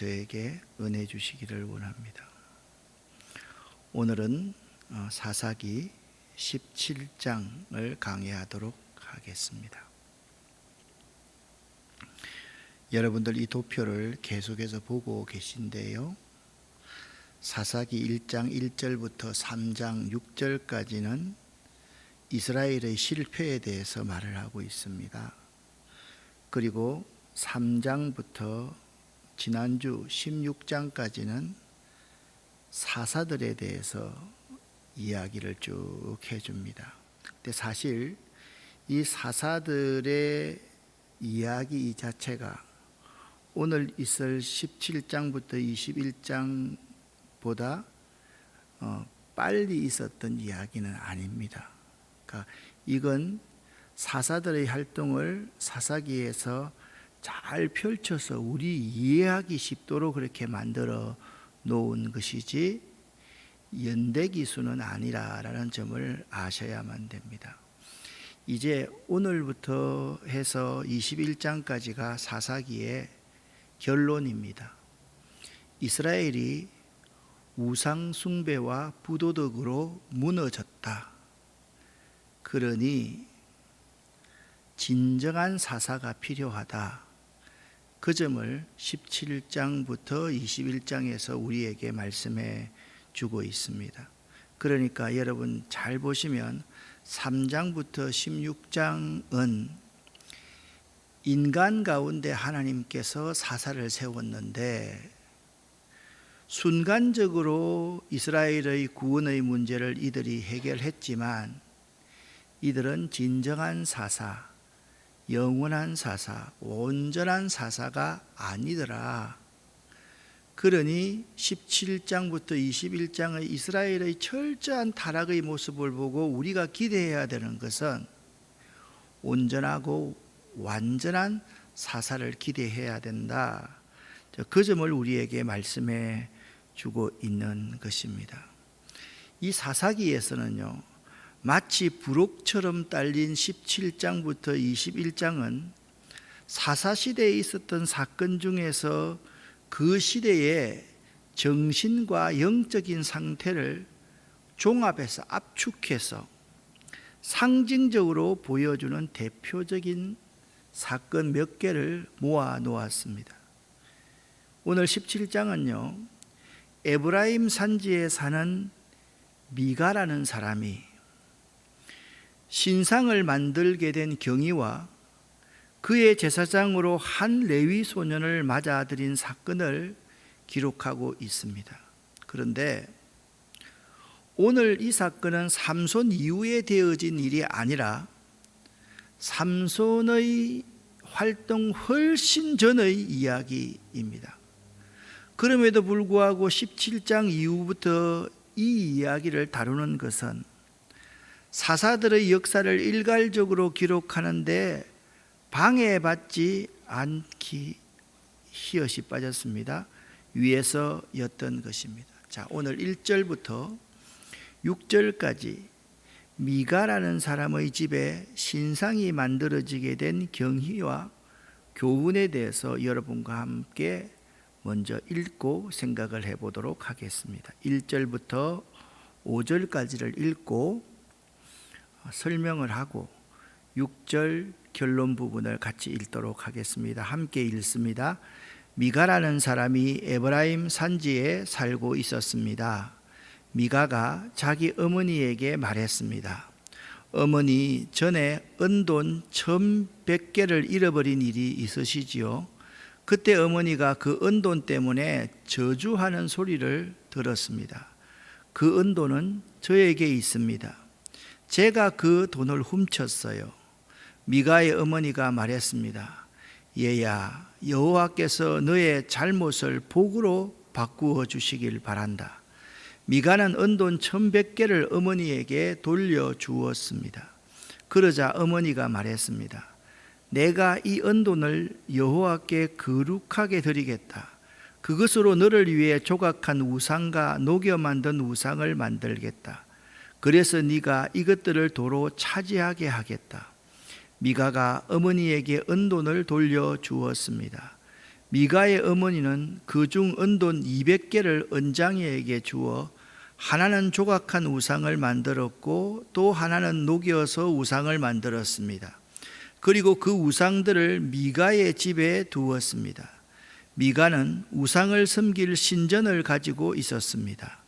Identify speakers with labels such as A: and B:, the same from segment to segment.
A: 저에게 은혜 주시기를 원합니다. 오늘은 사사기 17장을 강의하도록 하겠습니다. 여러분들 이 도표를 계속해서 보고 계신데요, 사사기 1장 1절부터 3장 6절까지는 이스라엘의 실패에 대해서 말을 하고 있습니다. 그리고 3장부터 지난주 16장까지는 사사들에 대해서 이야기를 쭉 해줍니다. 근데 사실 이 사사들의 이야기 자체가 오늘 있을 17장부터 21장보다 빨리 있었던 이야기는 아닙니다. 그러니까 이건 사사들의 활동을 사사기에서 잘 펼쳐서 우리 이해하기 쉽도록 그렇게 만들어 놓은 것이지 연대기수는 아니라라는 점을 아셔야만 됩니다. 이제 오늘부터 해서 21장까지가 사사기의 결론입니다. 이스라엘이 우상 숭배와 부도덕으로 무너졌다. 그러니 진정한 사사가 필요하다. 그 점을 17장부터 21장에서 우리에게 말씀해 주고 있습니다. 그러니까 여러분 잘 보시면 3장부터 16장은 인간 가운데 하나님께서 사사를 세웠는데 순간적으로 이스라엘의 구원의 문제를 이들이 해결했지만 이들은 진정한 사사, 영원한 사사, 온전한 사사가 아니더라. 그러니 17장부터 21장의 이스라엘의 철저한 타락의 모습을 보고 우리가 기대해야 되는 것은 온전하고 완전한 사사를 기대해야 된다. 그 점을 우리에게 말씀해 주고 있는 것입니다. 이 사사기에서는요, 마치 부록처럼 딸린 17장부터 21장은 사사시대에 있었던 사건 중에서 그 시대의 정신과 영적인 상태를 종합해서 압축해서 상징적으로 보여주는 대표적인 사건 몇 개를 모아 놓았습니다. 오늘 17장은요, 에브라임 산지에 사는 미가라는 사람이 신상을 만들게 된 경위와 그의 제사장으로 한 레위 소년을 맞아들인 사건을 기록하고 있습니다. 그런데 오늘 이 사건은 삼손 이후에 되어진 일이 아니라 삼손의 활동 훨씬 전의 이야기입니다. 그럼에도 불구하고 17장 이후부터 이 이야기를 다루는 것은 사사들의 역사를 일괄적으로 기록하는데 방해받지 않기 희엇이 빠졌습니다. 위해서였던 것입니다. 자, 오늘 1절부터 6절까지 미가라는 사람의 집에 신상이 만들어지게 된 경위와 교훈에 대해서 여러분과 함께 먼저 읽고 생각을 해보도록 하겠습니다. 1절부터 5절까지를 읽고 설명을 하고 6절 결론 부분을 같이 읽도록 하겠습니다. 함께 읽습니다. 미가라는 사람이 에브라임 산지에 살고 있었습니다. 미가가 자기 어머니에게 말했습니다. 어머니, 전에 은돈 1,100개를 잃어버린 일이 있으시지요? 그때 어머니가 그 은돈 때문에 저주하는 소리를 들었습니다. 그 은돈은 저에게 있습니다. 제가 그 돈을 훔쳤어요. 미가의 어머니가 말했습니다. 얘야, 여호와께서 너의 잘못을 복으로 바꾸어 주시길 바란다. 미가는 은돈 1,100개를 어머니에게 돌려주었습니다. 그러자 어머니가 말했습니다. 내가 이 은돈을 여호와께 거룩하게 드리겠다. 그것으로 너를 위해 조각한 우상과 녹여 만든 우상을 만들겠다. 그래서 네가 이것들을 도로 차지하게 하겠다. 미가가 어머니에게 은돈을 돌려주었습니다. 미가의 어머니는 그중 은돈 200개를 언장이에게 주어 하나는 조각한 우상을 만들었고 또 하나는 녹여서 우상을 만들었습니다. 그리고 그 우상들을 미가의 집에 두었습니다. 미가는 우상을 섬길 신전을 가지고 있었습니다.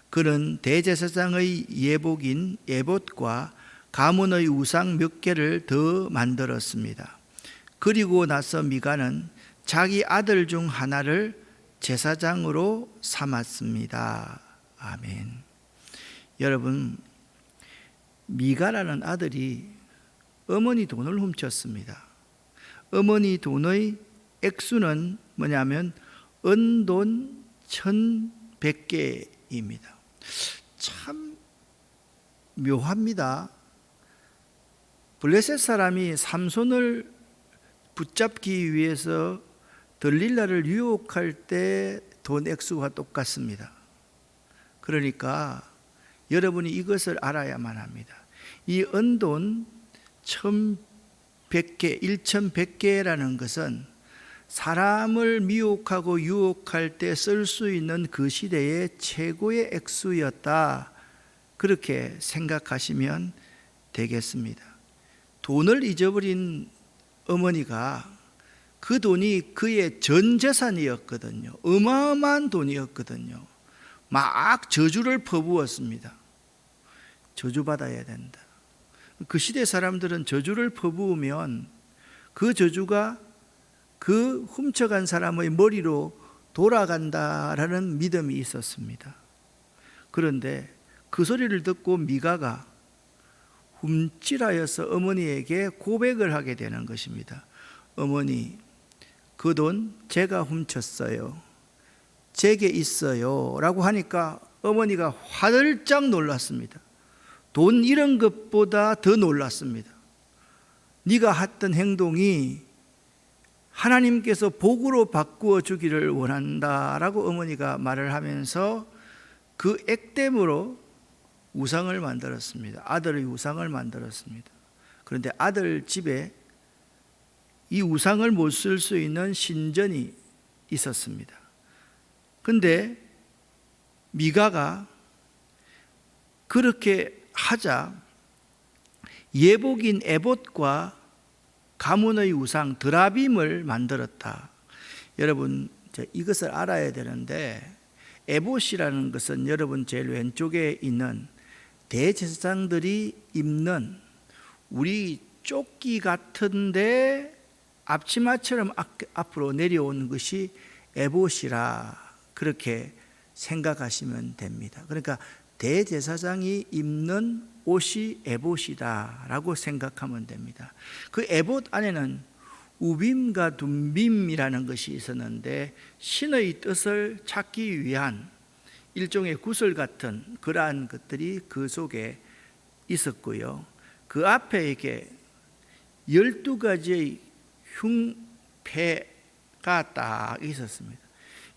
A: 그는 대제사장의 예복인 에봇과 가문의 우상 몇 개를 더 만들었습니다. 그리고 나서 미가는 자기 아들 중 하나를 제사장으로 삼았습니다. 아멘. 여러분, 미가라는 아들이 어머니 돈을 훔쳤습니다. 어머니 돈의 액수는 뭐냐면 은돈 1,100개입니다. 참 묘합니다. 블레셋 사람이 삼손을 붙잡기 위해서 들릴라를 유혹할 때 돈 액수가 똑같습니다. 그러니까 여러분이 이것을 알아야만 합니다. 이 은돈 1,100개, 1,100개라는 것은 사람을 미혹하고 유혹할 때 쓸 수 있는 그 시대의 최고의 액수였다. 그렇게 생각하시면 되겠습니다. 돈을 잊어버린 어머니가 그 돈이 그의 전 재산이었거든요. 어마어마한 돈이었거든요. 막 저주를 퍼부었습니다. 저주받아야 된다. 그 시대 사람들은 저주를 퍼부으면 그 저주가 그 훔쳐간 사람의 머리로 돌아간다라는 믿음이 있었습니다. 그런데 그 소리를 듣고 미가가 훔질하여서 어머니에게 고백을 하게 되는 것입니다. 어머니, 그 돈 제가 훔쳤어요. 제게 있어요. 라고 하니까 어머니가 화들짝 놀랐습니다. 돈 잃은 것보다 더 놀랐습니다. 네가 했던 행동이 하나님께서 복으로 바꾸어 주기를 원한다라고 어머니가 말을 하면서 그 액땜으로 우상을 만들었습니다. 아들의 우상을 만들었습니다. 그런데 아들 집에 이 우상을 못 쓸 수 있는 신전이 있었습니다. 근데 미가가 그렇게 하자 예복인 에봇과 가문의 우상 드라빔을 만들었다. 여러분 이것을 알아야 되는데 에봇이라는 것은 여러분 제일 왼쪽에 있는 대제사장들이 입는 우리 조끼 같은데 앞치마처럼 앞으로 내려오는 것이 에봇이라 그렇게 생각하시면 됩니다. 그러니까 대제사장이 입는 옷이 에봇이다라고 생각하면 됩니다. 그 에봇 안에는 우빔과 둠빔이라는 것이 있었는데 신의 뜻을 찾기 위한 일종의 구슬 같은 그러한 것들이 그 속에 있었고요. 그 앞에 이렇게 12가지의 흉패가 딱 있었습니다.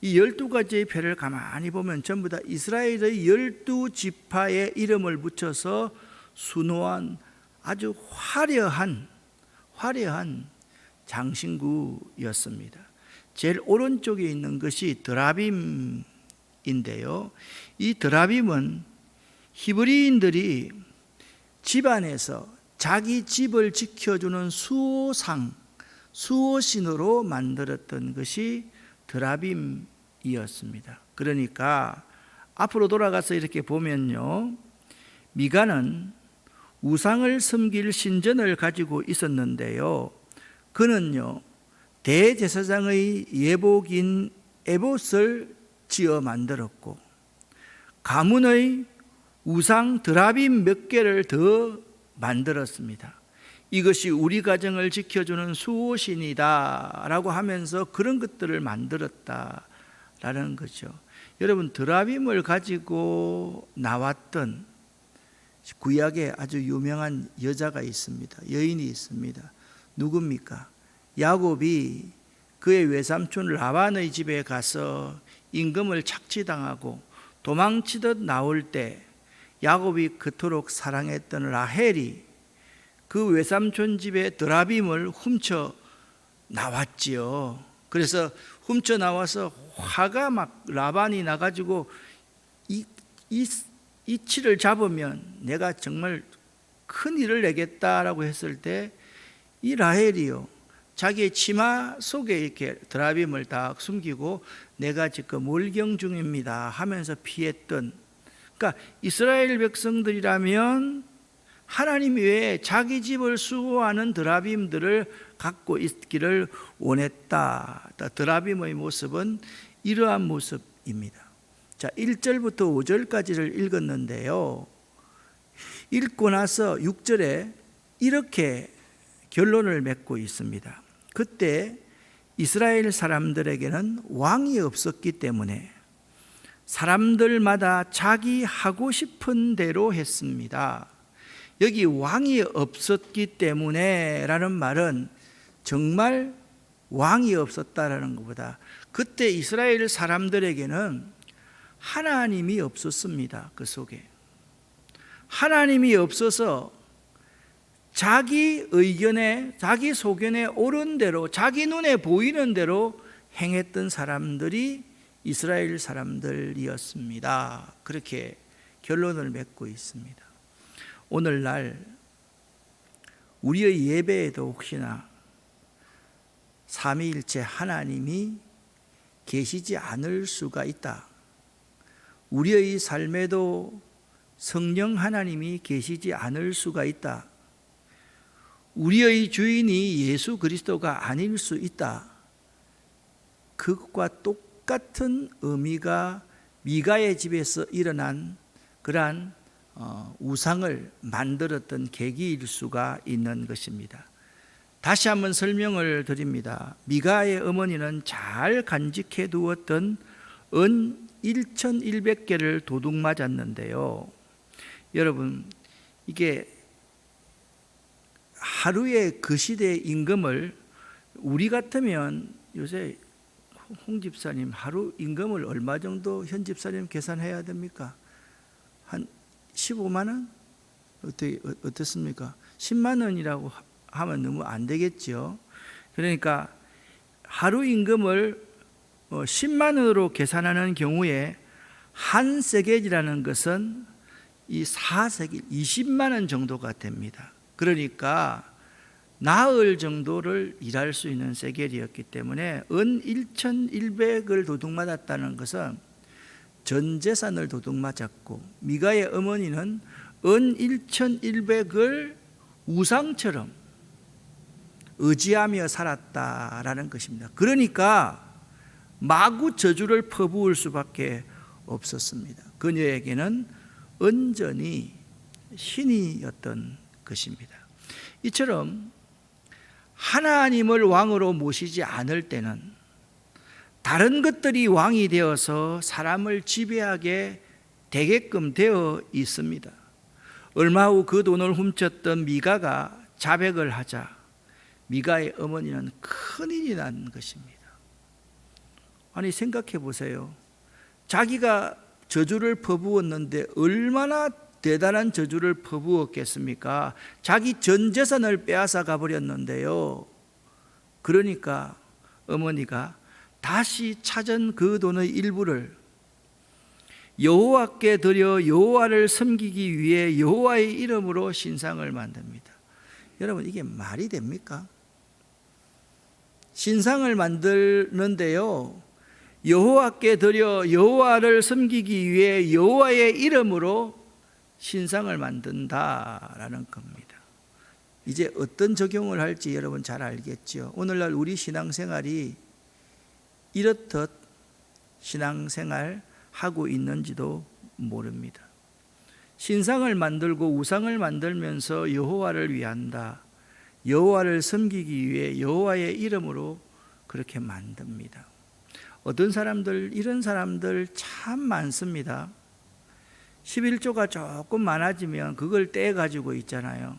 A: 이 12가지의 패를 가만히 보면 전부 다 이스라엘의 12지파의 이름을 붙여서 순호한 아주 화려한 장신구였습니다. 제일 오른쪽에 있는 것이 드라빔인데요. 이 드라빔은 히브리인들이 집안에서 자기 집을 지켜주는 수호신으로 만들었던 것이 드라빔이었습니다. 그러니까 앞으로 돌아가서 이렇게 보면요, 미가는 우상을 섬길 신전을 가지고 있었는데요, 그는요 대제사장의 예복인 에봇을 지어 만들었고 가문의 우상 드라빔 몇 개를 더 만들었습니다. 이것이 우리 가정을 지켜주는 수호신이다 라고 하면서 그런 것들을 만들었다라는 거죠. 여러분 드라빔을 가지고 나왔던 구약에 아주 유명한 여자가 있습니다. 여인이 있습니다. 누굽니까? 야곱이 그의 외삼촌 라반의 집에 가서 임금을 착취당하고 도망치듯 나올 때 야곱이 그토록 사랑했던 라헬이 그 외삼촌 집에 드라빔을 훔쳐 나왔지요. 그래서 훔쳐 나와서 화가 막 라반이 나가지고 이 치를 잡으면 내가 정말 큰 일을 내겠다라고 했을 때 이 라헬이요, 자기의 치마 속에 이렇게 드라빔을 딱 숨기고 내가 지금 몰경 중입니다 하면서 피했던, 그러니까 이스라엘 백성들이라면 하나님 외에 자기 집을 수호하는 드라빔들을 갖고 있기를 원했다. 드라빔의 모습은 이러한 모습입니다. 자, 1절부터 5절까지를 읽었는데요, 읽고 나서 6절에 이렇게 결론을 맺고 있습니다. 그때 이스라엘 사람들에게는 왕이 없었기 때문에 사람들마다 자기 하고 싶은 대로 했습니다. 여기 왕이 없었기 때문에 라는 말은 정말 왕이 없었다라는 것보다 그때 이스라엘 사람들에게는 하나님이 없었습니다. 그 속에 하나님이 없어서 자기 의견에, 자기 소견에 옳은 대로, 자기 눈에 보이는 대로 행했던 사람들이 이스라엘 사람들이었습니다. 그렇게 결론을 맺고 있습니다. 오늘날 우리의 예배에도 혹시나 삼위일체 하나님이 계시지 않을 수가 있다. 우리의 삶에도 성령 하나님이 계시지 않을 수가 있다. 우리의 주인이 예수 그리스도가 아닐 수 있다. 그것과 똑같은 의미가 미가의 집에서 일어난 그러한 우상을 만들었던 계기일 수가 있는 것입니다. 다시 한번 설명을 드립니다. 미가의 어머니는 잘 간직해 두었던 은 1100개를 도둑 맞았는데요, 여러분, 이게 하루에 그 시대의 임금을, 우리 같으면 요새 홍 집사님 하루 임금을 얼마 정도 현 집사님 계산해야 됩니까? 한 15만 원? 어떻습니까? 10만 원이라고 하면 너무 안 되겠죠. 그러니까 하루 임금을 10만 원으로 계산하는 경우에 한 세겔이라는 것은 이 4세겔 20만 원 정도가 됩니다. 그러니까 나흘 정도를 일할 수 있는 세겔이었기 때문에 은 1100을 도둑 맞았다는 것은 전 재산을 도둑 맞았고, 미가의 어머니는 은 1100을 우상처럼 의지하며 살았다라는 것입니다. 그러니까 마구 저주를 퍼부을 수밖에 없었습니다. 그녀에게는 온전히 신이었던 것입니다. 이처럼 하나님을 왕으로 모시지 않을 때는 다른 것들이 왕이 되어서 사람을 지배하게 되게끔 되어 있습니다. 얼마 후 그 돈을 훔쳤던 미가가 자백을 하자 미가의 어머니는 큰일이 난 것입니다. 아니, 생각해 보세요. 자기가 저주를 퍼부었는데 얼마나 대단한 저주를 퍼부었겠습니까? 자기 전 재산을 빼앗아 가버렸는데요. 그러니까 어머니가 다시 찾은 그 돈의 일부를 여호와께 드려 여호와를 섬기기 위해 여호와의 이름으로 신상을 만듭니다. 여러분, 이게 말이 됩니까? 신상을 만드는데요, 여호와께 드려 여호와를 섬기기 위해 여호와의 이름으로 신상을 만든다라는 겁니다. 이제 어떤 적용을 할지 여러분 잘 알겠죠. 오늘날 우리 신앙생활이 이렇듯 신앙생활 하고 있는지도 모릅니다. 신상을 만들고 우상을 만들면서 여호와를 위한다, 여호와를 섬기기 위해 여호와의 이름으로 그렇게 만듭니다. 어떤 사람들, 이런 사람들 참 많습니다. 11조가 조금 많아지면 그걸 떼가지고 있잖아요.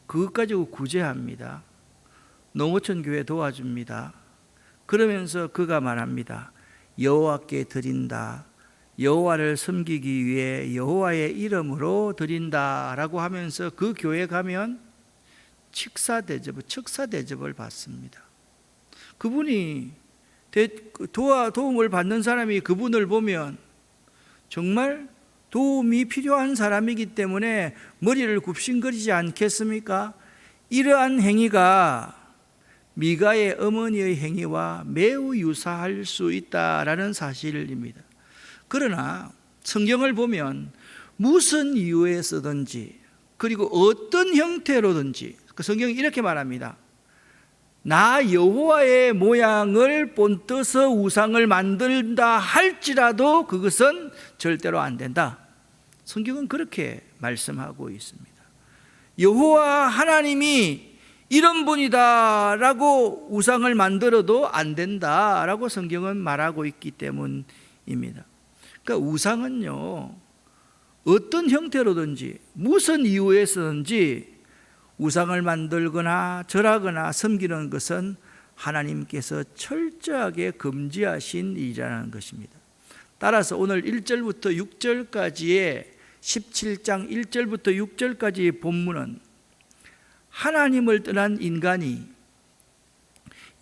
A: 그것 가지고 구제합니다. 농어촌 교회 도와줍니다. 그러면서 그가 말합니다. 여호와께 드린다, 여호와를 섬기기 위해 여호와의 이름으로 드린다라고 하면서 그 교회 가면 척사 대접을 받습니다. 그분이 도움을 받는 사람이 그분을 보면 정말 도움이 필요한 사람이기 때문에 머리를 굽신거리지 않겠습니까? 이러한 행위가 미가의 어머니의 행위와 매우 유사할 수 있다라는 사실입니다. 그러나 성경을 보면 무슨 이유에서든지 그리고 어떤 형태로든지 그 성경이 이렇게 말합니다. 나 여호와의 모양을 본떠서 우상을 만든다 할지라도 그것은 절대로 안 된다. 성경은 그렇게 말씀하고 있습니다. 여호와 하나님이 이런 분이다라고 우상을 만들어도 안 된다라고 성경은 말하고 있기 때문입니다. 그러니까 우상은요, 어떤 형태로든지 무슨 이유에서든지 우상을 만들거나 절하거나 섬기는 것은 하나님께서 철저하게 금지하신 일이라는 것입니다. 따라서 오늘 1절부터 6절까지의 17장 1절부터 6절까지의 본문은 하나님을 떠난 인간이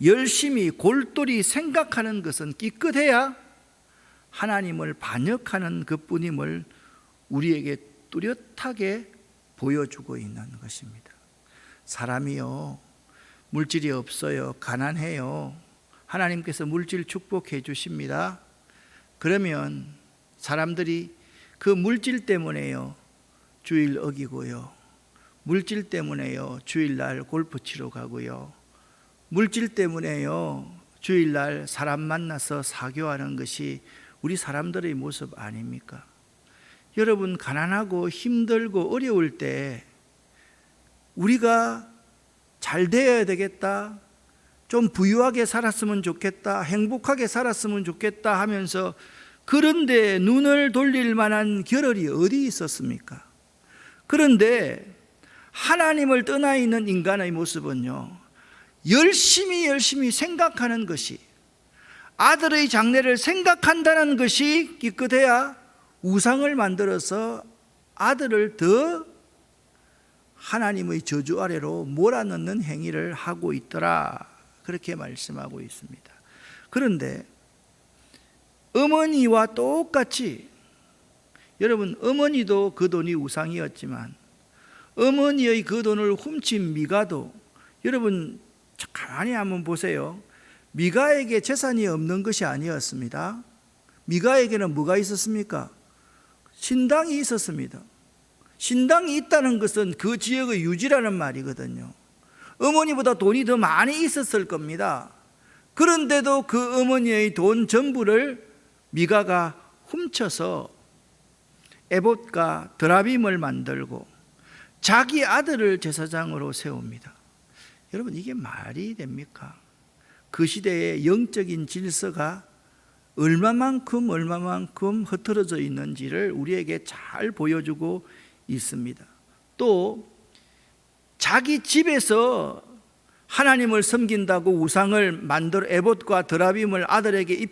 A: 열심히 골똘히 생각하는 것은 기껏해야 하나님을 반역하는 것뿐임을 우리에게 뚜렷하게 보여주고 있는 것입니다. 사람이요, 물질이 없어요, 가난해요, 하나님께서 물질 축복해 주십니다. 그러면 사람들이 그 물질 때문에요 주일 어기고요, 물질 때문에요 주일날 골프 치러 가고요, 물질 때문에요 주일날 사람 만나서 사교하는 것이 우리 사람들의 모습 아닙니까? 여러분, 가난하고 힘들고 어려울 때 우리가 잘 되어야 되겠다, 좀 부유하게 살았으면 좋겠다, 행복하게 살았으면 좋겠다 하면서 그런데 눈을 돌릴 만한 겨를이 어디 있었습니까? 그런데 하나님을 떠나 있는 인간의 모습은요, 열심히 생각하는 것이, 아들의 장래를 생각한다는 것이 기껏해야 우상을 만들어서 아들을 더 하나님의 저주 아래로 몰아넣는 행위를 하고 있더라, 그렇게 말씀하고 있습니다. 그런데 어머니와 똑같이, 여러분, 어머니도 그 돈이 우상이었지만 어머니의 그 돈을 훔친 미가도, 여러분 가만히 한번 보세요. 미가에게 재산이 없는 것이 아니었습니다. 미가에게는 뭐가 있었습니까? 신당이 있었습니다. 신당이 있다는 것은 그 지역의 유지라는 말이거든요. 어머니보다 돈이 더 많이 있었을 겁니다. 그런데도 그 어머니의 돈 전부를 미가가 훔쳐서 에봇과 드라빔을 만들고 자기 아들을 제사장으로 세웁니다. 여러분, 이게 말이 됩니까? 그 시대의 영적인 질서가 얼마만큼 흐트러져 있는지를 우리에게 잘 보여주고 있습니다. 또 자기 집에서 하나님을 섬긴다고 우상을 만들어 에봇과 드라빔을 아들에게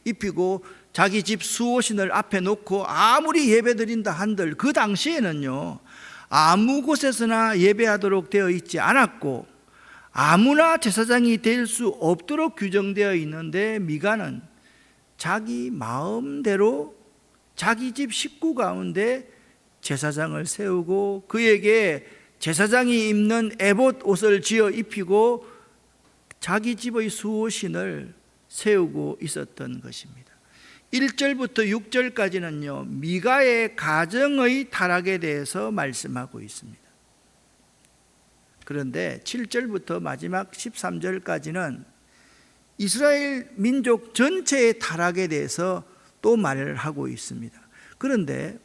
A: 입히고 자기 집 수호신을 앞에 놓고 아무리 예배드린다 한들 그 당시에는요, 아무 곳에서나 예배하도록 되어 있지 않았고 아무나 제사장이 될 수 없도록 규정되어 있는데, 미가는 자기 마음대로 자기 집 식구 가운데 제사장을 세우고 그에게 제사장이 입는 에봇 옷을 지어 입히고 자기 집의 수호신을 세우고 있었던 것입니다. 1절부터 6절까지는요, 미가의 가정의 타락에 대해서 말씀하고 있습니다. 그런데 7절부터 마지막 13절까지는 이스라엘 민족 전체의 타락에 대해서 또 말을 하고 있습니다. 그런데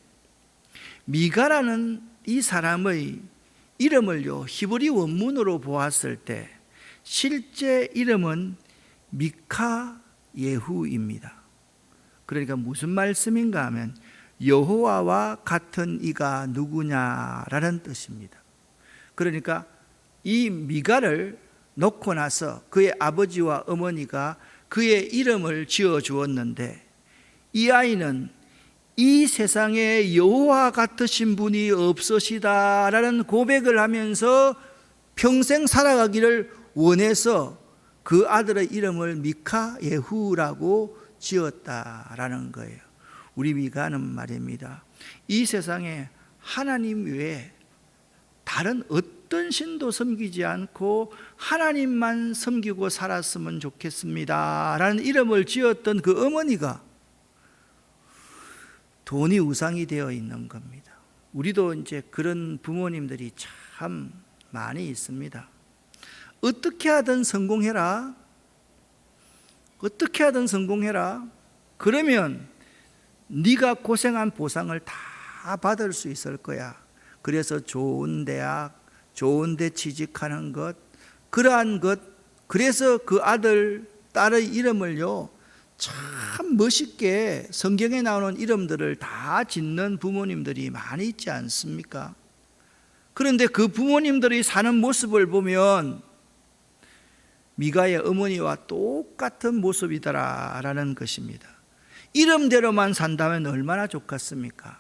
A: 미가라는 이 사람의 이름을요, 히브리 원문으로 보았을 때 실제 이름은 미카 예후입니다. 그러니까 무슨 말씀인가 하면 여호와와 같은 이가 누구냐라는 뜻입니다. 그러니까 이 미가를 놓고 나서 그의 아버지와 어머니가 그의 이름을 지어 주었는데, 이 아이는 이 세상에 여호와 같으신 분이 없으시다라는 고백을 하면서 평생 살아가기를 원해서 그 아들의 이름을 미카예후라고 지었다라는 거예요. 우리 미가는 말입니다, 이 세상에 하나님 외에 다른 어떤 신도 섬기지 않고 하나님만 섬기고 살았으면 좋겠습니다 라는 이름을 지었던 그 어머니가 돈이 우상이 되어 있는 겁니다. 우리도 이제 그런 부모님들이 참 많이 있습니다. 어떻게 하든 성공해라, 어떻게 하든 성공해라, 그러면 네가 고생한 보상을 다 받을 수 있을 거야. 그래서 좋은 대학, 좋은 데 취직하는 것, 그러한 것, 그래서 그 아들, 딸의 이름을요 참 멋있게 성경에 나오는 이름들을 다 짓는 부모님들이 많이 있지 않습니까? 그런데 그 부모님들이 사는 모습을 보면 미가의 어머니와 똑같은 모습이더라라는 것입니다. 이름대로만 산다면 얼마나 좋겠습니까?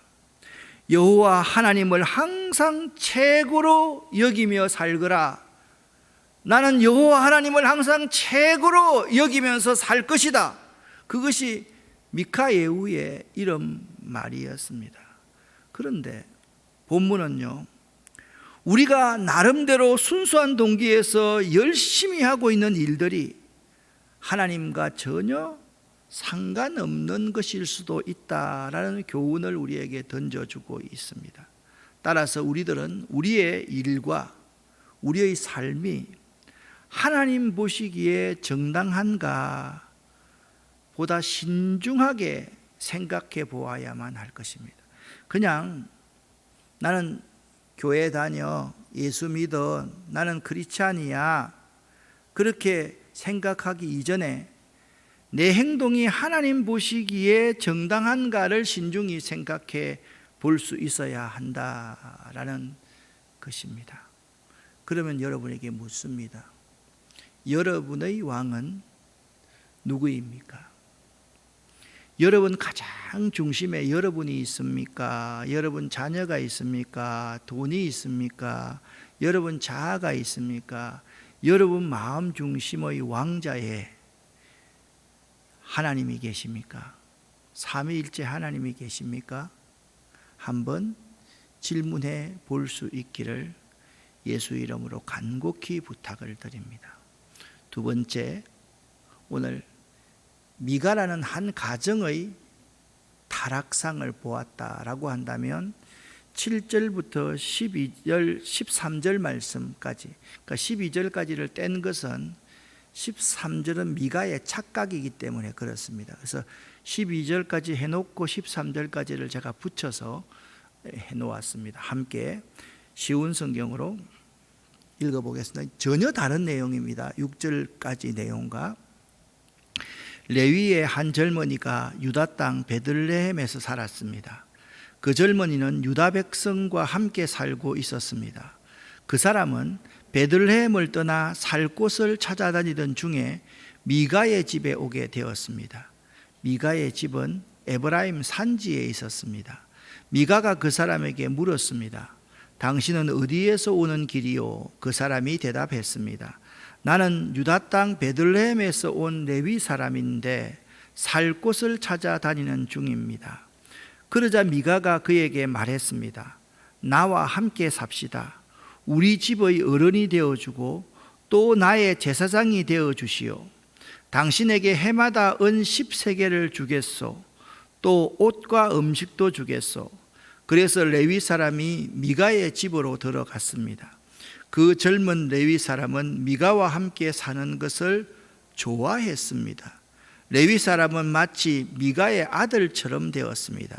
A: 여호와 하나님을 항상 최고로 여기며 살거라. 나는 여호와 하나님을 항상 최고로 여기면서 살 것이다. 그것이 미카예후의 이름 말이었습니다. 그런데 본문은요, 우리가 나름대로 순수한 동기에서 열심히 하고 있는 일들이 하나님과 전혀 상관없는 것일 수도 있다라는 교훈을 우리에게 던져주고 있습니다. 따라서 우리들은 우리의 일과 우리의 삶이 하나님 보시기에 정당한가 보다 신중하게 생각해 보아야만 할 것입니다. 그냥 나는 교회 다녀, 예수 믿어, 나는 크리스찬이야, 그렇게 생각하기 이전에 내 행동이 하나님 보시기에 정당한가를 신중히 생각해 볼 수 있어야 한다라는 것입니다. 그러면 여러분에게 묻습니다. 여러분의 왕은 누구입니까? 여러분 가장 중심에 여러분이 있습니까? 여러분 자녀가 있습니까? 돈이 있습니까? 여러분 자아가 있습니까? 여러분 마음 중심의 왕자에 하나님이 계십니까? 삼위일체 하나님이 계십니까? 한번 질문해 볼 수 있기를 예수 이름으로 간곡히 부탁을 드립니다. 두 번째, 오늘 미가라는 한 가정의 타락상을 보았다라고 한다면 7절부터 12절, 13절 말씀까지, 그러니까 12절까지를 뗀 것은 13절은 미가의 착각이기 때문에 그렇습니다. 그래서 12절까지 해놓고 13절까지를 제가 붙여서 해놓았습니다. 함께 쉬운 성경으로 읽어보겠습니다. 전혀 다른 내용입니다. 6절까지 내용과 레위의 한 젊은이가 유다 땅 베들레헴에서 살았습니다. 그 젊은이는 유다 백성과 함께 살고 있었습니다. 그 사람은 베들레헴을 떠나 살 곳을 찾아다니던 중에 미가의 집에 오게 되었습니다. 미가의 집은 에브라임 산지에 있었습니다. 미가가 그 사람에게 물었습니다. 당신은 어디에서 오는 길이요? 그 사람이 대답했습니다. 나는 유다 땅 베들레헴에서 온 레위 사람인데 살 곳을 찾아다니는 중입니다. 그러자 미가가 그에게 말했습니다. 나와 함께 삽시다. 우리 집의 어른이 되어주고 또 나의 제사장이 되어주시오. 당신에게 해마다 은 10세겔을 주겠소. 또 옷과 음식도 주겠소. 그래서 레위 사람이 미가의 집으로 들어갔습니다. 그 젊은 레위 사람은 미가와 함께 사는 것을 좋아했습니다. 레위 사람은 마치 미가의 아들처럼 되었습니다.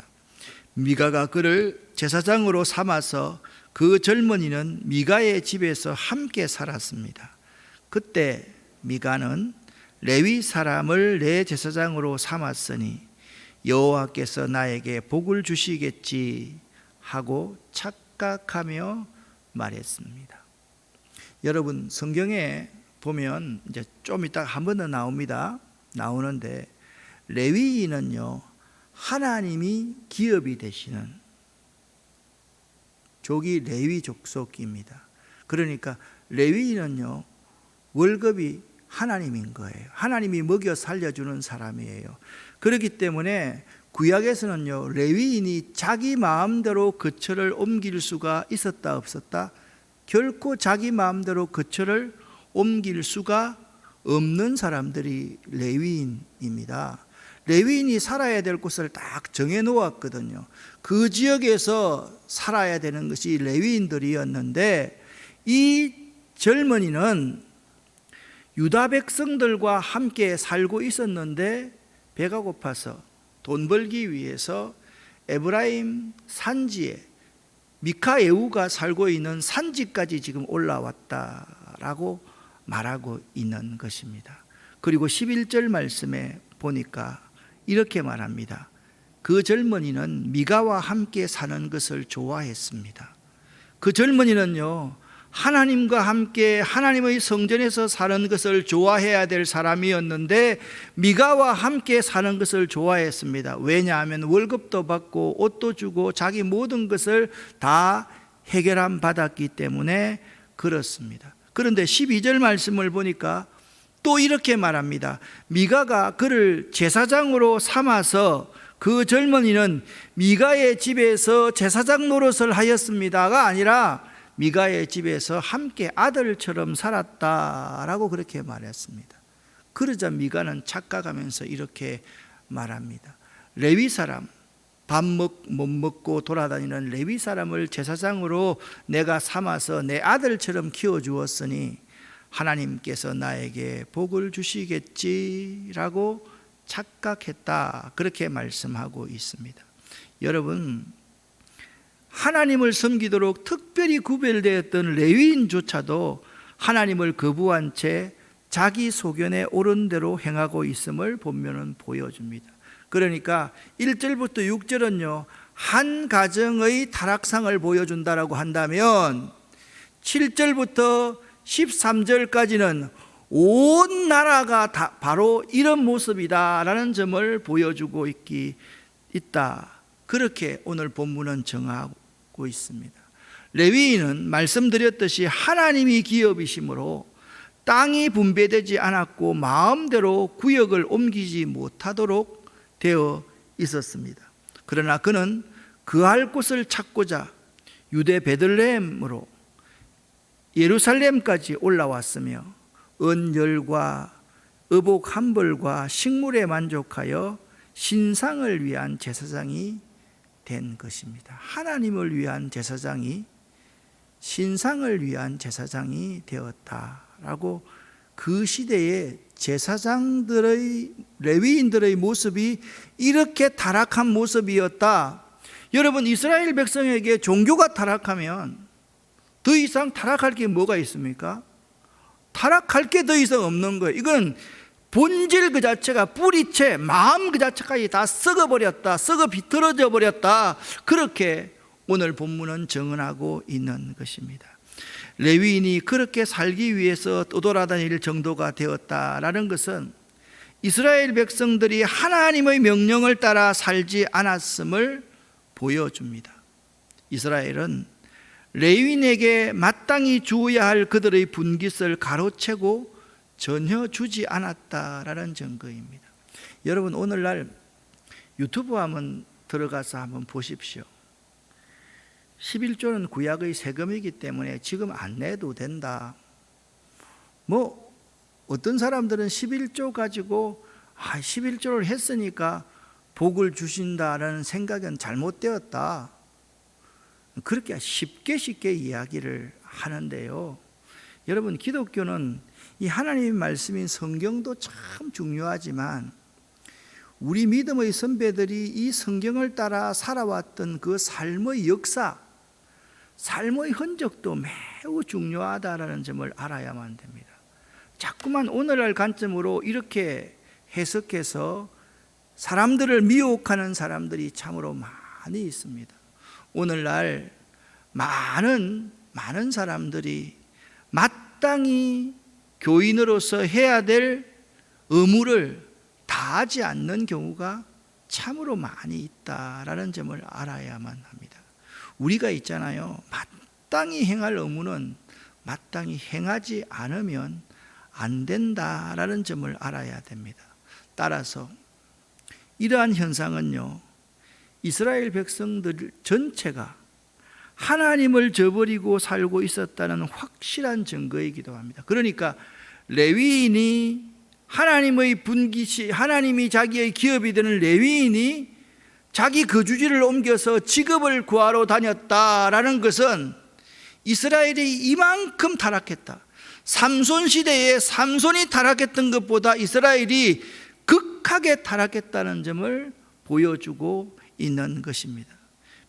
A: 미가가 그를 제사장으로 삼아서 그 젊은이는 미가의 집에서 함께 살았습니다. 그때 미가는 레위 사람을 내 제사장으로 삼았으니 여호와께서 나에게 복을 주시겠지 하고 착각하며 말했습니다. 여러분, 성경에 보면 이제 좀 이따 한 번 더 나오는데 레위인은요, 하나님이 기업이 되시는 족이 레위 족속입니다. 그러니까 레위인은요, 월급이 하나님인 거예요. 하나님이 먹여 살려주는 사람이에요. 그렇기 때문에 구약에서는요, 레위인이 자기 마음대로 거처를 옮길 수가 있었다 없었다? 결코 자기 마음대로 거처를 옮길 수가 없는 사람들이 레위인입니다. 레위인이 살아야 될 곳을 딱 정해 놓았거든요. 그 지역에서 살아야 되는 것이 레위인들이었는데, 이 젊은이는 유다 백성들과 함께 살고 있었는데 배가 고파서 돈 벌기 위해서 에브라임 산지에 미카에우가 살고 있는 산지까지 지금 올라왔다라고 말하고 있는 것입니다. 그리고 11절 말씀에 보니까 이렇게 말합니다. 그 젊은이는 미가와 함께 사는 것을 좋아했습니다. 그 젊은이는요, 하나님과 함께 하나님의 성전에서 사는 것을 좋아해야 될 사람이었는데 미가와 함께 사는 것을 좋아했습니다. 왜냐하면 월급도 받고 옷도 주고 자기 모든 것을 다 해결함 받았기 때문에 그렇습니다. 그런데 12절 말씀을 보니까 또 이렇게 말합니다. 미가가 그를 제사장으로 삼아서 그 젊은이는 미가의 집에서 제사장 노릇을 하였습니다가 아니라 미가의 집에서 함께 아들처럼 살았다라고 그렇게 말했습니다. 그러자 미가는 착각하면서 이렇게 말합니다. 레위 사람, 못 먹고 돌아다니는 레위 사람을 제사장으로 내가 삼아서 내 아들처럼 키워주었으니 하나님께서 나에게 복을 주시겠지라고 착각했다, 그렇게 말씀하고 있습니다. 여러분, 하나님을 섬기도록 특별히 구별되었던 레위인조차도 하나님을 거부한 채 자기 소견에 옳은 대로 행하고 있음을 본면은 보여줍니다. 그러니까 1절부터 6절은요, 한 가정의 타락상을 보여준다라고 한다면 7절부터 13절까지는 온 나라가 다 바로 이런 모습이다라는 점을 보여주고 있다. 그렇게 오늘 본문은 정하고 있습니다. 레위인은 말씀드렸듯이 하나님이 기업이시므로 땅이 분배되지 않았고 마음대로 구역을 옮기지 못하도록 되어 있었습니다. 그러나 그는 거할 곳을 찾고자 유대 베들레헴으로 예루살렘까지 올라왔으며 은열과 의복 한 벌과 식물에 만족하여 신상을 위한 제사장이 된 것입니다. 하나님을 위한 제사장이 신상을 위한 제사장이 되었다라고, 그 시대의 제사장들의 레위인들의 모습이 이렇게 타락한 모습이었다. 여러분, 이스라엘 백성에게 종교가 타락하면 더 이상 타락할 게 뭐가 있습니까? 타락할 게 더 이상 없는 거예요. 이건 본질 그 자체가, 뿌리채, 마음 그 자체까지 다 썩어버렸다, 썩어 비틀어져 버렸다. 그렇게 오늘 본문은 증언하고 있는 것입니다. 레위인이 그렇게 살기 위해서 떠돌아다닐 정도가 되었다라는 것은 이스라엘 백성들이 하나님의 명령을 따라 살지 않았음을 보여줍니다. 이스라엘은 레위인에게 마땅히 주어야 할 그들의 분깃을 가로채고 전혀 주지 않았다라는 증거입니다. 여러분, 오늘날 유튜브 한번 들어가서 한번 보십시오. 11조는 구약의 세금이기 때문에 지금 안 내도 된다. 어떤 사람들은 11조 가지고 11조를 했으니까 복을 주신다라는 생각은 잘못되었다, 그렇게 쉽게 이야기를 하는데요. 여러분, 기독교는 이 하나님의 말씀인 성경도 참 중요하지만 우리 믿음의 선배들이 이 성경을 따라 살아왔던 그 삶의 역사, 삶의 흔적도 매우 중요하다라는 점을 알아야만 됩니다. 자꾸만 오늘날 관점으로 이렇게 해석해서 사람들을 미혹하는 사람들이 참으로 많이 있습니다. 오늘날 많은 사람들이 마땅히 교인으로서 해야 될 의무를 다하지 않는 경우가 참으로 많이 있다라는 점을 알아야만 합니다. 우리가 있잖아요, 마땅히 행할 의무는 마땅히 행하지 않으면 안 된다라는 점을 알아야 됩니다. 따라서 이러한 현상은요, 이스라엘 백성들 전체가 하나님을 저버리고 살고 있었다는 확실한 증거이기도 합니다. 그러니까 레위인이 하나님의 분기시, 하나님이 자기의 기업이 되는 레위인이 자기 거주지를 옮겨서 직업을 구하러 다녔다라는 것은 이스라엘이 이만큼 타락했다, 삼손 시대에 삼손이 타락했던 것보다 이스라엘이 극하게 타락했다는 점을 보여주고 있는 것입니다.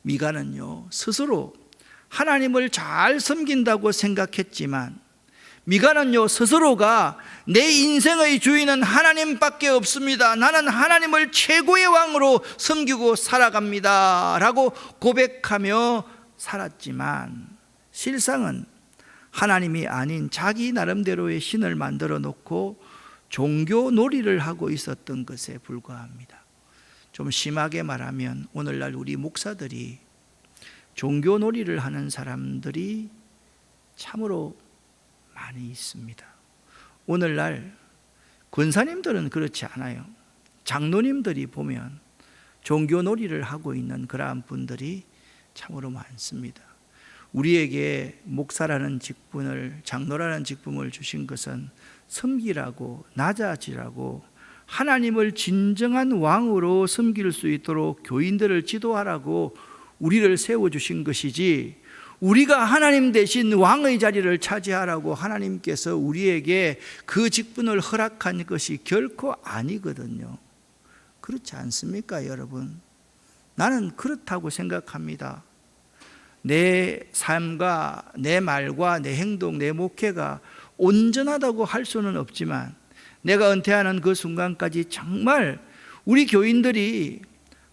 A: 미가는요, 스스로 하나님을 잘 섬긴다고 생각했지만, 미가는요, 스스로가 내 인생의 주인은 하나님밖에 없습니다, 나는 하나님을 최고의 왕으로 섬기고 살아갑니다 라고 고백하며 살았지만, 실상은 하나님이 아닌 자기 나름대로의 신을 만들어 놓고 종교 놀이를 하고 있었던 것에 불과합니다. 좀 심하게 말하면 오늘날 우리 목사들이 종교 놀이를 하는 사람들이 참으로 많이 있습니다. 오늘날 권사님들은 그렇지 않아요. 장로님들이 보면 종교 놀이를 하고 있는 그러한 분들이 참으로 많습니다. 우리에게 목사라는 직분을, 장로라는 직분을 주신 것은 섬기라고, 낮아지라고, 하나님을 진정한 왕으로 섬길 수 있도록 교인들을 지도하라고 우리를 세워주신 것이지, 우리가 하나님 대신 왕의 자리를 차지하라고 하나님께서 우리에게 그 직분을 허락한 것이 결코 아니거든요. 그렇지 않습니까, 여러분? 나는 그렇다고 생각합니다. 내 삶과 내 말과 내 행동, 내 목회가 온전하다고 할 수는 없지만, 내가 은퇴하는 그 순간까지 정말 우리 교인들이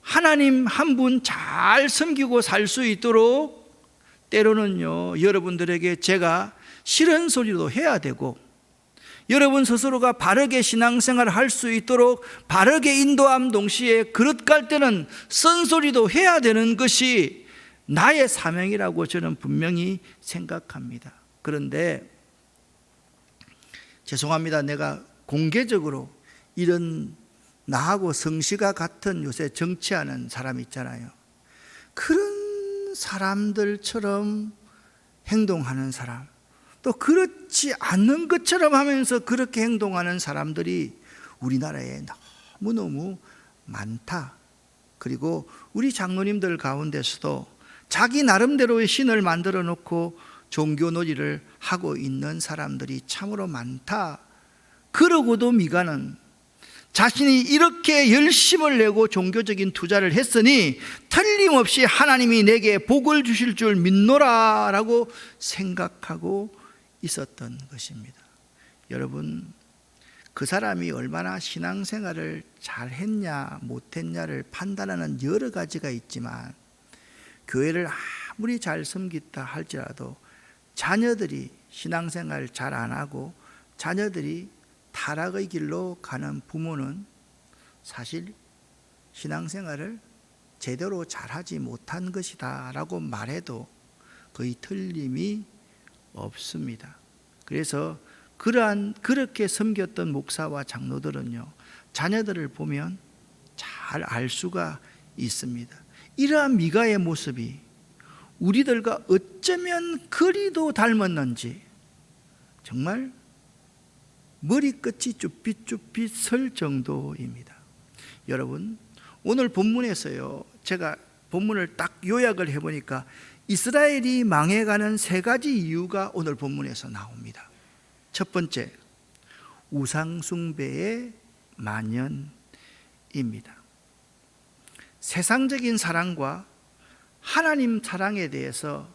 A: 하나님 한 분 잘 섬기고 살 수 있도록 때로는요, 여러분들에게 제가 싫은 소리도 해야 되고, 여러분 스스로가 바르게 신앙생활을 할 수 있도록 바르게 인도함 동시에 그릇 갈 때는 쓴소리도 해야 되는 것이 나의 사명이라고 저는 분명히 생각합니다. 그런데 죄송합니다, 내가 공개적으로 이런 나하고 성씨가 같은 요새 정치하는 사람 있잖아요. 그런 사람들처럼 행동하는 사람, 또 그렇지 않는 것처럼 하면서 그렇게 행동하는 사람들이 우리나라에 너무너무 많다. 그리고 우리 장로님들 가운데서도 자기 나름대로의 신을 만들어 놓고 종교놀이를 하고 있는 사람들이 참으로 많다. 그러고도 미가는 자신이 이렇게 열심을 내고 종교적인 투자를 했으니 틀림없이 하나님이 내게 복을 주실 줄 믿노라 라고 생각하고 있었던 것입니다. 여러분, 그 사람이 얼마나 신앙생활을 잘했냐 못했냐를 판단하는 여러 가지가 있지만, 교회를 아무리 잘 섬겼다 할지라도 자녀들이 신앙생활 잘 안 하고 자녀들이 타락의 길로 가는 부모는 사실 신앙생활을 제대로 잘하지 못한 것이다 라고 말해도 거의 틀림이 없습니다. 그래서 그렇게 섬겼던 목사와 장로들은요, 자녀들을 보면 잘 알 수가 있습니다. 이러한 미가의 모습이 우리들과 어쩌면 그리도 닮았는지 정말 머리끝이 쭈삣쭈삣 설 정도입니다. 여러분, 오늘 본문에서요, 제가 본문을 딱 요약을 해보니까 이스라엘이 망해가는 세 가지 이유가 오늘 본문에서 나옵니다. 첫 번째, 우상숭배의 만연입니다. 세상적인 사랑과 하나님 사랑에 대해서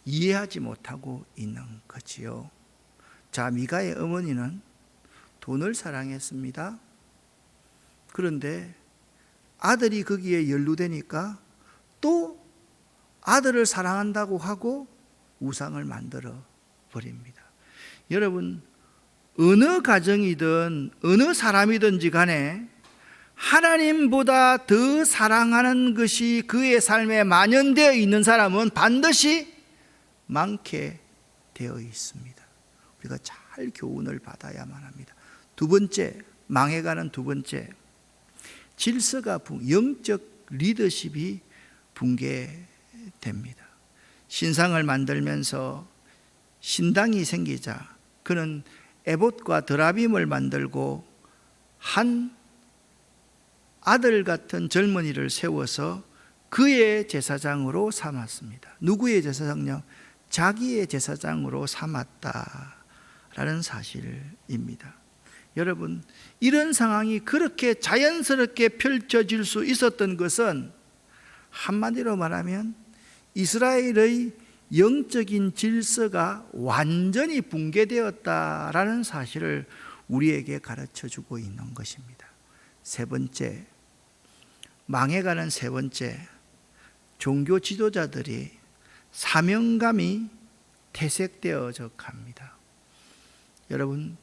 A: 이해하지 못하고 있는 거지요. 자, 미가의 어머니는 돈을 사랑했습니다. 그런데 아들이 거기에 연루되니까 또 아들을 사랑한다고 하고 우상을 만들어 버립니다. 여러분, 어느 가정이든 어느 사람이든지 간에 하나님보다 더 사랑하는 것이 그의 삶에 만연되어 있는 사람은 반드시 많게 되어 있습니다. 우리가 잘 잘 교훈을 받아야만 합니다. 두 번째, 망해가는 두 번째, 질서가 영적 리더십이 붕괴됩니다. 신상을 만들면서 신당이 생기자 그는 에봇과 드라빔을 만들고 한 아들 같은 젊은이를 세워서 그의 제사장으로 삼았습니다. 누구의 제사장요? 자기의 제사장으로 삼았다라는 사실입니다. 여러분, 이런 상황이 그렇게 자연스럽게 펼쳐질 수 있었던 것은 한마디로 말하면 이스라엘의 영적인 질서가 완전히 붕괴되었다라는 사실을 우리에게 가르쳐 주고 있는 것입니다. 세 번째, 망해가는 세 번째, 종교 지도자들이 사명감이 퇴색되어져 갑니다. 여러분,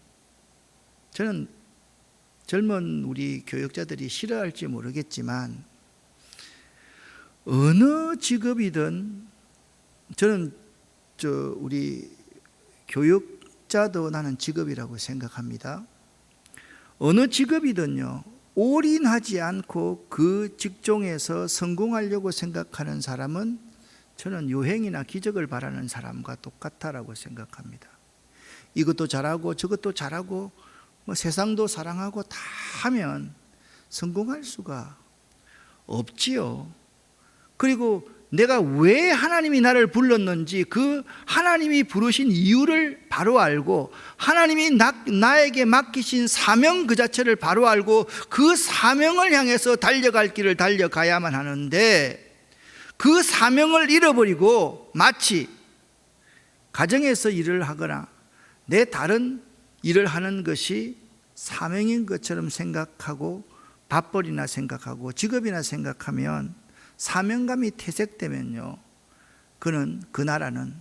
A: 저는 젊은 우리 교역자들이 싫어할지 모르겠지만 어느 직업이든 저는 우리 교역자도 나는 직업이라고 생각합니다. 어느 직업이든요, 올인하지 않고 그 직종에서 성공하려고 생각하는 사람은 저는 요행이나 기적을 바라는 사람과 똑같다라고 생각합니다. 이것도 잘하고 저것도 잘하고 세상도 사랑하고 다 하면 성공할 수가 없지요. 그리고 내가 왜 하나님이 나를 불렀는지 그 하나님이 부르신 이유를 바로 알고 하나님이 나에게 맡기신 사명 그 자체를 바로 알고 그 사명을 향해서 달려갈 길을 달려가야만 하는데, 그 사명을 잃어버리고 마치 가정에서 일을 하거나 내 다른 일을 하는 것이 사명인 것처럼 생각하고 밥벌이나 생각하고 직업이나 생각하면 사명감이 퇴색되면요, 그 나라는,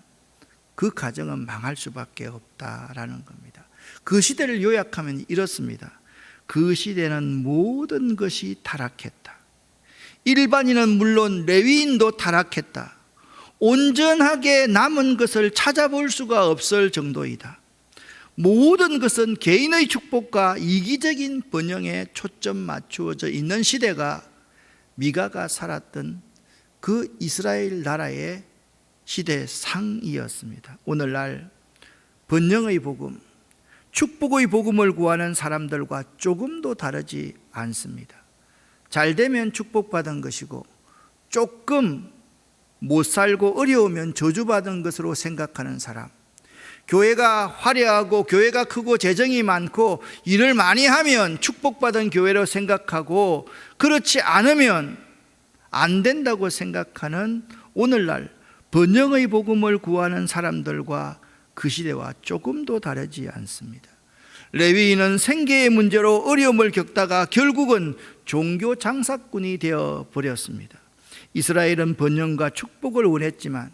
A: 그 가정은 망할 수밖에 없다라는 겁니다. 그 시대를 요약하면 이렇습니다. 그 시대는 모든 것이 타락했다. 일반인은 물론 레위인도 타락했다. 온전하게 남은 것을 찾아볼 수가 없을 정도이다. 모든 것은 개인의 축복과 이기적인 번영에 초점 맞추어져 있는 시대가 미가가 살았던 그 이스라엘 나라의 시대상이었습니다. 오늘날 번영의 복음, 축복의 복음을 구하는 사람들과 조금도 다르지 않습니다. 잘 되면 축복받은 것이고 조금 못 살고 어려우면 저주받은 것으로 생각하는 사람, 교회가 화려하고 교회가 크고 재정이 많고 일을 많이 하면 축복받은 교회로 생각하고 그렇지 않으면 안 된다고 생각하는 오늘날 번영의 복음을 구하는 사람들과 그 시대와 조금도 다르지 않습니다. 레위인은 생계의 문제로 어려움을 겪다가 결국은 종교 장사꾼이 되어 버렸습니다. 이스라엘은 번영과 축복을 원했지만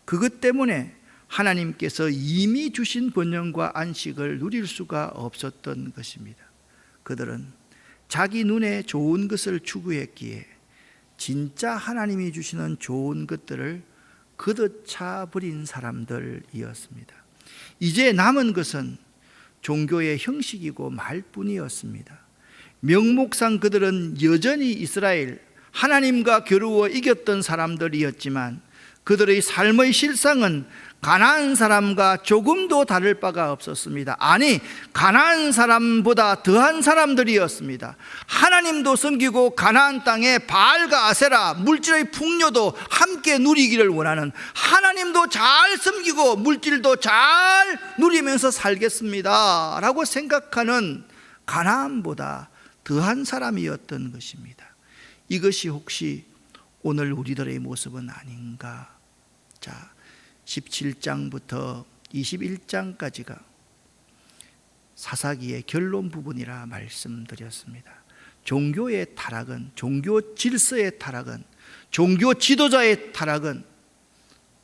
A: 그것 때문에 하나님께서 이미 주신 번영과 안식을 누릴 수가 없었던 것입니다. 그들은 자기 눈에 좋은 것을 추구했기에 진짜 하나님이 주시는 좋은 것들을 걷어차 버린 사람들이었습니다. 이제 남은 것은 종교의 형식이고 말뿐이었습니다. 명목상 그들은 여전히 이스라엘, 하나님과 겨루어 이겼던 사람들이었지만 그들의 삶의 실상은 가나안 사람과 조금도 다를 바가 없었습니다. 아니, 가나안 사람보다 더한 사람들이었습니다. 하나님도 섬기고 가나안 땅에 바알과 아세라, 물질의 풍요도 함께 누리기를 원하는, 하나님도 잘 섬기고 물질도 잘 누리면서 살겠습니다 라고 생각하는 가나안보다 더한 사람이었던 것입니다. 이것이 혹시 오늘 우리들의 모습은 아닌가? 자, 17장부터 21장까지가 사사기의 결론 부분이라 말씀드렸습니다. 종교의 타락은, 종교 질서의 타락은, 종교 지도자의 타락은,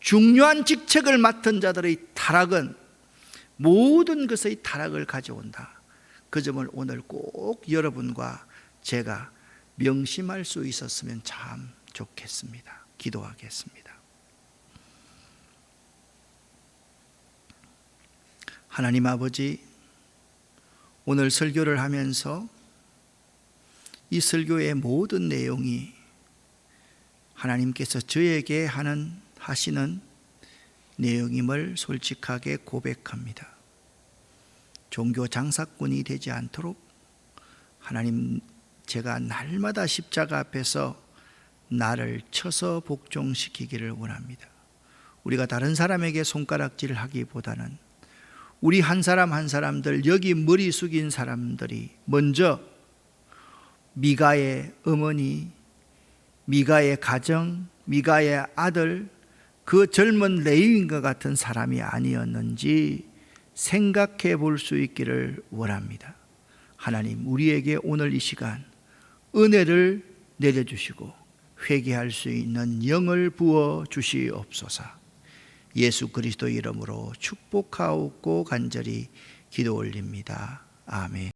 A: 중요한 직책을 맡은 자들의 타락은 모든 것의 타락을 가져온다. 그 점을 오늘 꼭 여러분과 제가 명심할 수 있었으면 참 좋겠습니다. 기도하겠습니다. 하나님 아버지, 오늘 설교를 하면서 이 설교의 모든 내용이 하나님께서 저에게 하시는 내용임을 솔직하게 고백합니다. 종교 장사꾼이 되지 않도록 하나님, 제가 날마다 십자가 앞에서 나를 쳐서 복종시키기를 원합니다. 우리가 다른 사람에게 손가락질을 하기보다는 우리 한 사람 한 사람들, 여기 머리 숙인 사람들이 먼저 미가의 어머니, 미가의 가정, 미가의 아들, 그 젊은 레위인과 같은 사람이 아니었는지 생각해 볼 수 있기를 원합니다. 하나님, 우리에게 오늘 이 시간 은혜를 내려주시고 회개할 수 있는 영을 부어 주시옵소서. 예수 그리스도 이름으로 축복하옵고 간절히 기도 올립니다. 아멘.